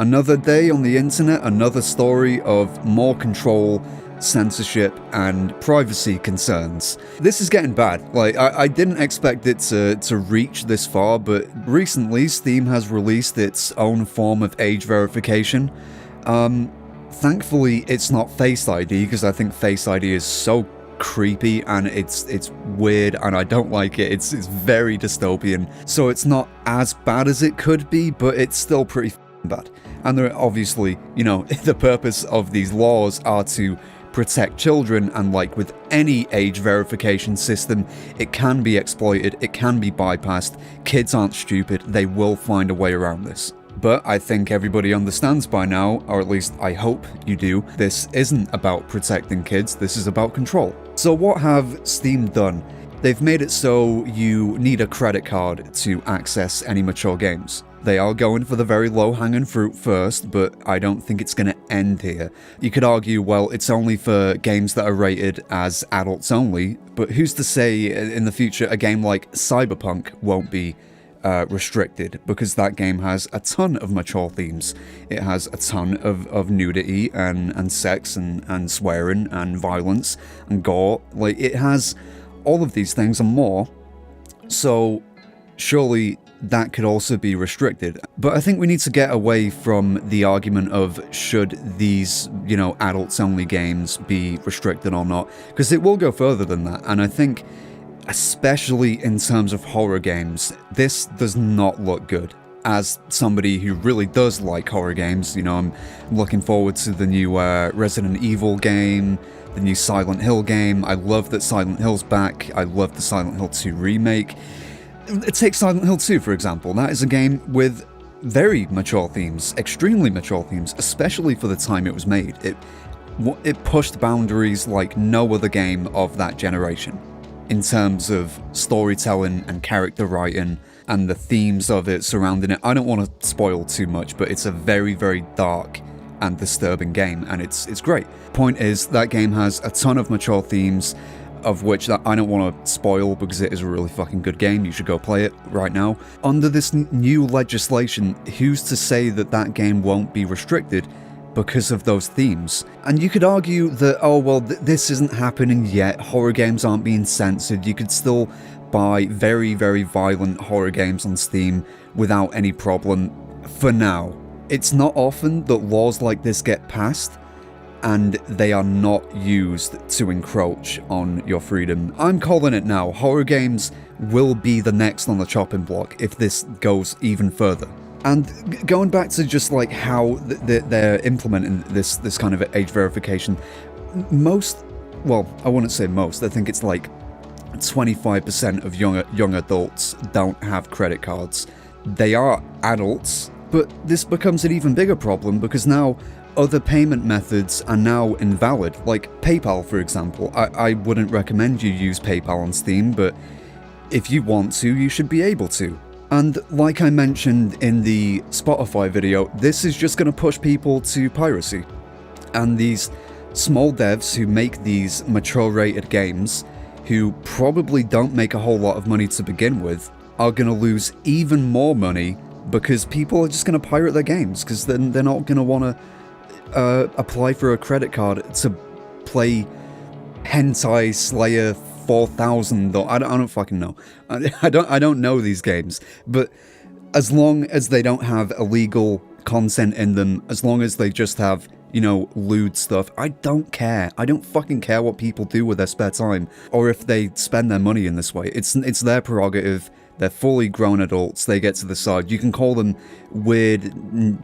Another day on the internet, another story of more control, censorship, and privacy concerns. This is getting bad. Like, I didn't expect it to reach this far, but recently Steam has released its own form of age verification. Thankfully, it's not Face ID, because I think Face ID is so creepy and it's weird and I don't like it. It's very dystopian. So it's not as bad as it could be, but it's still pretty bad. And there are obviously, the purpose of these laws are to protect children, and like with any age verification system, it can be exploited, it can be bypassed. Kids aren't stupid, they will find a way around this. But I think everybody understands by now, or at least I hope you do, this isn't about protecting kids, this is about control. So what have Steam done? They've made it so you need a credit card to access any mature games. They are going for the very low-hanging fruit first, but I don't think it's going to end here. You could argue, well, it's only for games that are rated as adults only, but who's to say in the future a game like Cyberpunk won't be restricted, because that game has a ton of mature themes. It has a ton of nudity and sex and swearing and violence and gore. Like, it has all of these things and more, so surely that could also be restricted. But I think we need to get away from the argument of should these, adults only games be restricted or not, because it will go further than that. And I think, especially in terms of horror games, this does not look good. As somebody who really does like horror games, I'm looking forward to the new Resident Evil game, the new Silent Hill game. I love that Silent Hill's back. I love the Silent Hill 2 remake. Take Silent Hill 2, for example. That is a game with very mature themes, extremely mature themes, especially for the time it was made. It pushed boundaries like no other game of that generation, in terms of storytelling and character writing and the themes of it surrounding it. I don't want to spoil too much, but it's a very, very dark and disturbing game, and it's great. Point is, that game has a ton of mature themes, of which that I don't want to spoil because it is a really fucking good game. You should go play it right now. Under this new legislation, who's to say that that game won't be restricted because of those themes? And you could argue that, oh well, this isn't happening yet, horror games aren't being censored, you could still buy very, very violent horror games on Steam without any problem for now. It's not often that laws like this get passed and they are not used to encroach on your freedom. I'm calling it now. Horror games will be the next on the chopping block if this goes even further. And going back to just like how they're implementing this kind of age verification, I wouldn't say most, I think it's like 25% of young adults don't have credit cards. They are adults, but this becomes an even bigger problem because now other payment methods are now invalid, like PayPal, for example. I wouldn't recommend you use PayPal on Steam, but if you want to, you should be able to. And like I mentioned in the Spotify video, this is just going to push people to piracy. And these small devs who make these mature-rated games, who probably don't make a whole lot of money to begin with, are going to lose even more money because people are just going to pirate their games, because then they're not going to want to apply for a credit card to play Hentai Slayer 4000, or I don't fucking know. I don't know these games, but as long as they don't have illegal content in them, as long as they just have, lewd stuff, I don't care. I don't fucking care what people do with their spare time, or if they spend their money in this way. It's their prerogative. They're fully grown adults, they get to decide. You can call them weird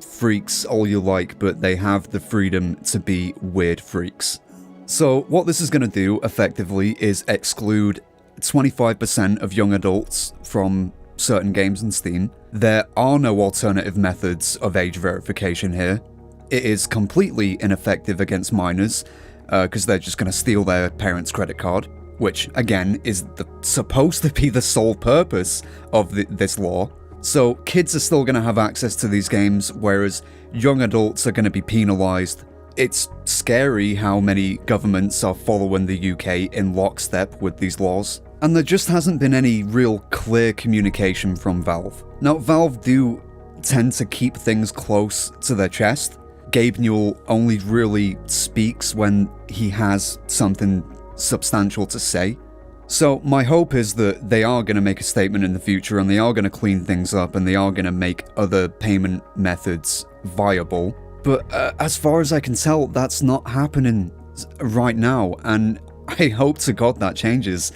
freaks all you like, but they have the freedom to be weird freaks. So what this is going to do, effectively, is exclude 25% of young adults from certain games on Steam. There are no alternative methods of age verification here. It is completely ineffective against minors, because they're just going to steal their parents' credit card, which, again, is supposed to be the sole purpose of this law. So kids are still going to have access to these games, whereas young adults are going to be penalised. It's scary how many governments are following the UK in lockstep with these laws. And there just hasn't been any real clear communication from Valve. Now, Valve do tend to keep things close to their chest. Gabe Newell only really speaks when he has something substantial to say. So my hope is that they are going to make a statement in the future, and they are going to clean things up, and they are going to make other payment methods viable. But as far as I can tell, that's not happening right now, and I hope to God that changes.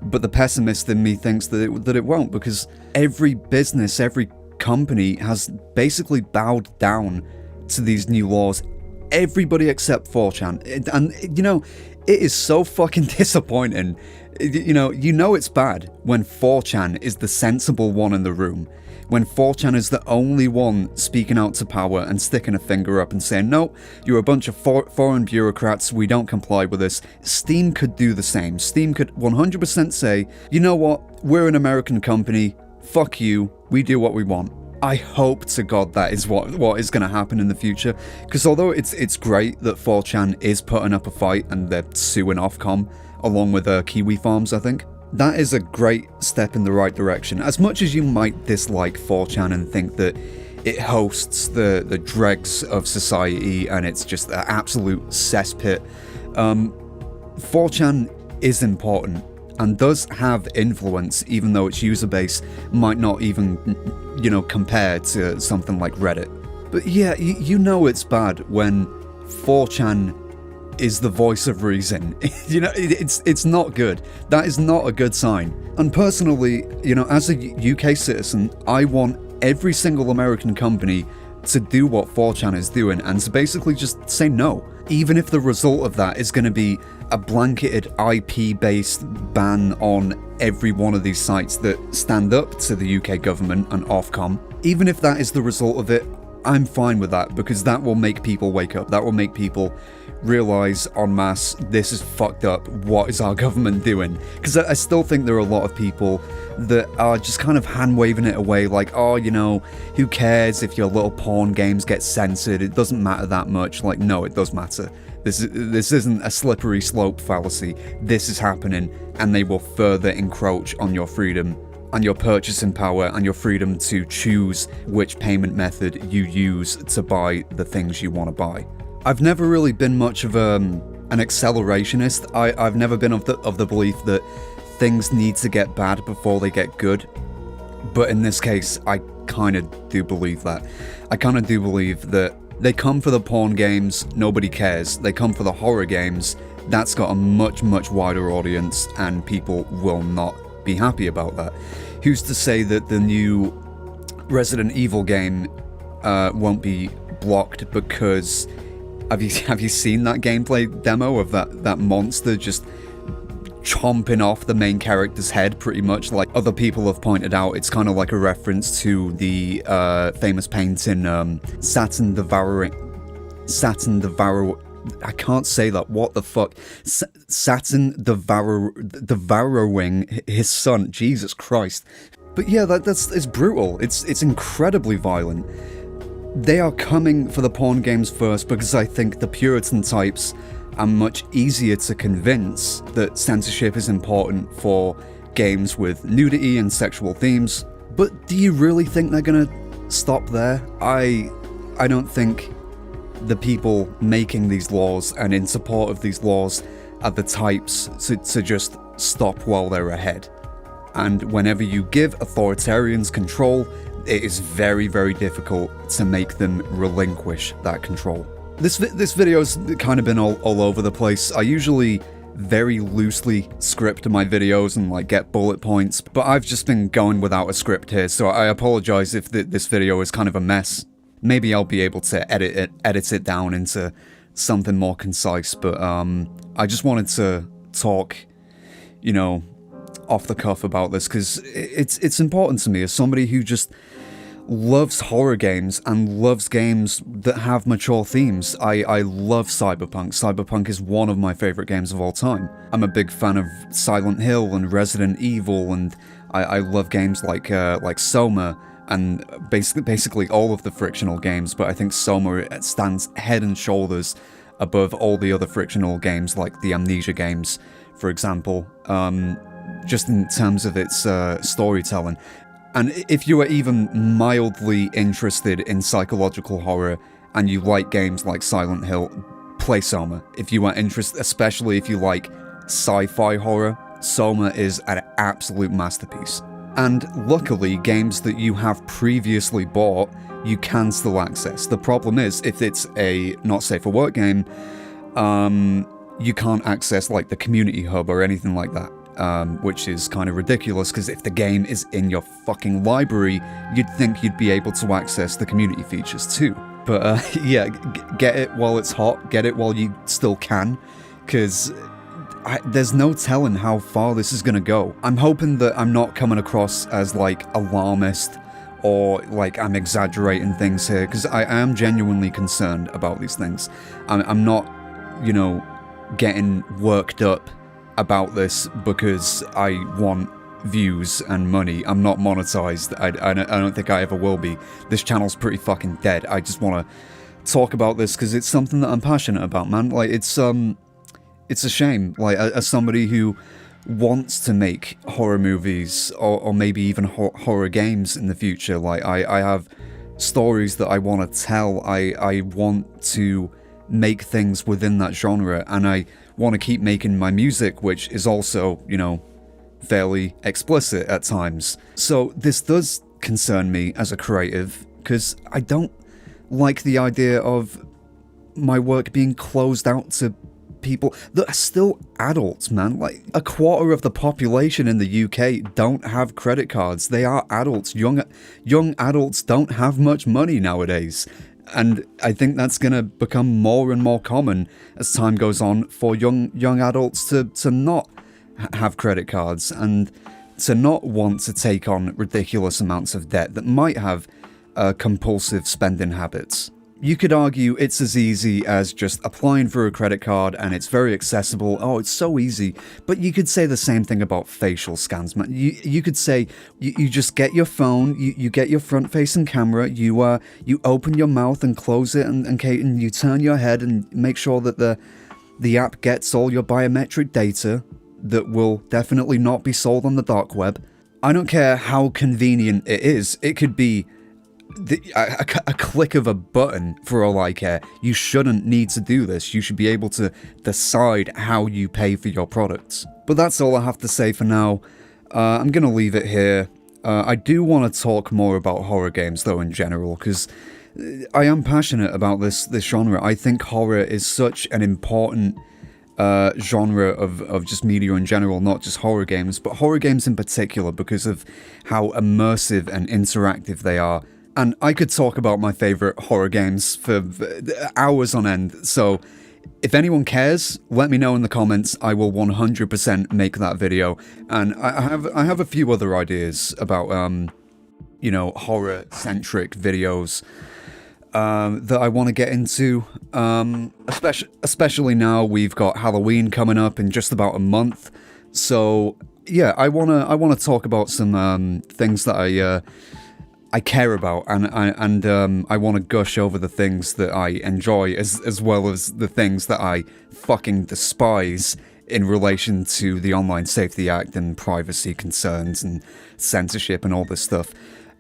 But the pessimist in me thinks that it won't, because every business, every company has basically bowed down to these new laws. Everybody except 4chan. And, you know, it is so fucking disappointing. You know it's bad when 4chan is the sensible one in the room. When 4chan is the only one speaking out to power and sticking a finger up and saying, no, you're a bunch of foreign bureaucrats, we don't comply with this. Steam could do the same. Steam could 100% say, you know what, we're an American company, fuck you, we do what we want. I hope to God that is what is going to happen in the future, because although it's great that 4chan is putting up a fight and they're suing Ofcom, along with Kiwi Farms, I think, that is a great step in the right direction. As much as you might dislike 4chan and think that it hosts the dregs of society and it's just an absolute cesspit, 4chan is important and does have influence, even though its user base might not even, compare to something like Reddit. But yeah, you know it's bad when 4chan is the voice of reason. It's not good. That is not a good sign. And personally, as a UK citizen, I want every single American company to do what 4chan is doing and to basically just say no. Even if the result of that is going to be a blanketed IP-based ban on every one of these sites that stand up to the UK government and Ofcom, even if that is the result of it, I'm fine with that, because that will make people wake up. That will make people realize en masse, this is fucked up, what is our government doing? Because I still think there are a lot of people that are just kind of hand-waving it away, like, oh, who cares if your little porn games get censored, it doesn't matter that much. Like, no, it does matter. This isn't a slippery slope fallacy. This is happening, and they will further encroach on your freedom and your purchasing power and your freedom to choose which payment method you use to buy the things you want to buy. I've never really been much of an accelerationist. I've never been of the belief that things need to get bad before they get good. But in this case, I kind of do believe that. I kind of do believe that they come for the porn games, nobody cares. They come for the horror games, that's got a much, much wider audience, and people will not be happy about that. Who's to say that the new Resident Evil game won't be blocked because have you seen that gameplay demo of that monster just chomping off the main character's head, pretty much? Like other people have pointed out, it's kind of like a reference to the famous painting Saturn Devouring. I can't say that. What the fuck? Saturn devouring his son. Jesus Christ. But yeah, it's brutal. It's incredibly violent. They are coming for the porn games first because I think the Puritan types are much easier to convince that censorship is important for games with nudity and sexual themes. But do you really think they're gonna stop there? I don't think the people making these laws and in support of these laws are the types to just stop while they're ahead. And whenever you give authoritarians control, it is very, very difficult to make them relinquish that control. This video's kind of been all over the place. I usually very loosely script my videos and get bullet points, but I've just been going without a script here, so I apologize if this video is kind of a mess. Maybe I'll be able to edit it down into something more concise, but I just wanted to talk, off the cuff about this, because it's important to me as somebody who just loves horror games and loves games that have mature themes. I love Cyberpunk. Cyberpunk is one of my favorite games of all time. I'm a big fan of Silent Hill and Resident Evil, and I love games like Soma, and basically all of the frictional games, but I think Soma stands head and shoulders above all the other frictional games, like the Amnesia games, for example, just in terms of its storytelling. And if you are even mildly interested in psychological horror and you like games like Silent Hill, play Soma. If you are interested, especially if you like sci-fi horror, Soma is an absolute masterpiece. And luckily, games that you have previously bought, you can still access. The problem is, if it's a not safe for work game, you can't access like the community hub or anything like that. Which is kind of ridiculous, because if the game is in your fucking library, you'd think you'd be able to access the community features too. But yeah, get it while it's hot, get it while you still can, because there's no telling how far this is gonna go. I'm hoping that I'm not coming across as like alarmist or like I'm exaggerating things here, because I am genuinely concerned about these things. I'm not, you know, getting worked up about this because I want views and money. I'm not monetized. I don't think I ever will be. This channel's pretty fucking dead. I just want to talk about this because it's something that I'm passionate about, man. Like, it's a shame. Like, as somebody who wants to make horror movies or maybe even horror games in the future, like, I have stories that I want to tell. I want to make things within that genre, and I want to keep making my music, which is also, you know, fairly explicit at times. So this does concern me as a creative, because I don't like the idea of my work being closed out to people that are still adults, man. Like, a quarter of the population in the UK don't have credit cards. They are adults. Young adults don't have much money nowadays. And I think that's going to become more and more common as time goes on for young adults to not have credit cards and to not want to take on ridiculous amounts of debt that might have compulsive spending habits. You could argue it's as easy as just applying for a credit card and it's very accessible. Oh, it's so easy. But you could say the same thing about facial scans, man. You could say you just get your phone, you get your front-facing camera, you open your mouth and close it, and you turn your head and make sure that the app gets all your biometric data that will definitely not be sold on the dark web. I don't care how convenient it is. It could be a click of a button for all I care. You shouldn't need to do this. You should be able to decide how you pay for your products. But that's all I have to say for now. I'm gonna leave it here. I do want to talk more about horror games though in general, because I am passionate about this genre. I think horror is such an important genre of just media in general, not just horror games, but horror games in particular, because of how immersive and interactive they are. And I could talk about my favorite horror games for hours on end, so if anyone cares, let me know in the comments. I will 100% make that video. And I have a few other ideas about, you know, horror-centric videos that I want to get into. Especially now we've got Halloween coming up in just about a month. So yeah, I wanna talk about some things that I care about, and I want to gush over the things that I enjoy as well as the things that I fucking despise in relation to the Online Safety Act and privacy concerns and censorship and all this stuff,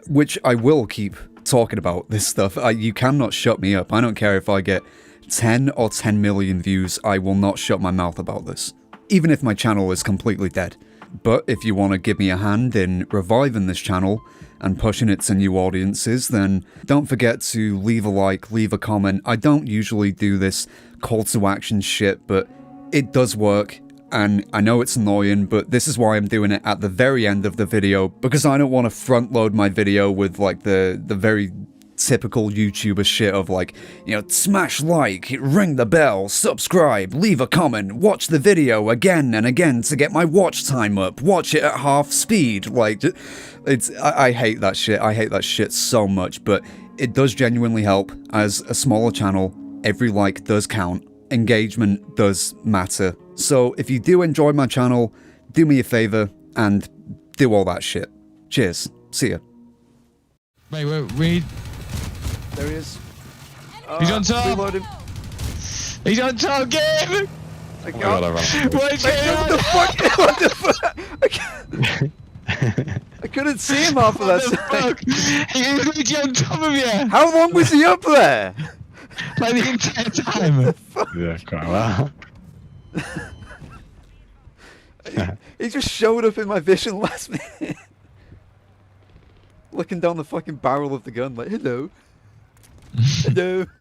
which I will keep talking about this stuff. You cannot shut me up. I don't care if I get 10 or 10 million views, I will not shut my mouth about this, even if my channel is completely dead. But if you want to give me a hand in reviving this channel and pushing it to new audiences, then don't forget to leave a like, leave a comment. I don't usually do this call to action shit, but it does work, and I know it's annoying, but this is why I'm doing it at the very end of the video, because I don't want to front load my video with like the very typical YouTuber shit of like, you know, smash like, ring the bell, subscribe, leave a comment, watch the video again and again to get my watch time up, watch it at half speed. Like, I hate that shit. I hate that shit so much, but it does genuinely help. As a smaller channel, every like does count. Engagement does matter. So if you do enjoy my channel, do me a favor and do all that shit. Cheers. See ya. Wait, we... There he is. He's on top! Reloaded. He's on top, get him! I got What's going on? What the fuck? What the fuck? I can't. couldn't see him half of that What the time. fuck? He was literally on top of you, How long was he up there? like the entire time. Yeah, quite well. He just showed up in my vision last minute. Looking down the fucking barrel of the gun like, hello. Hello.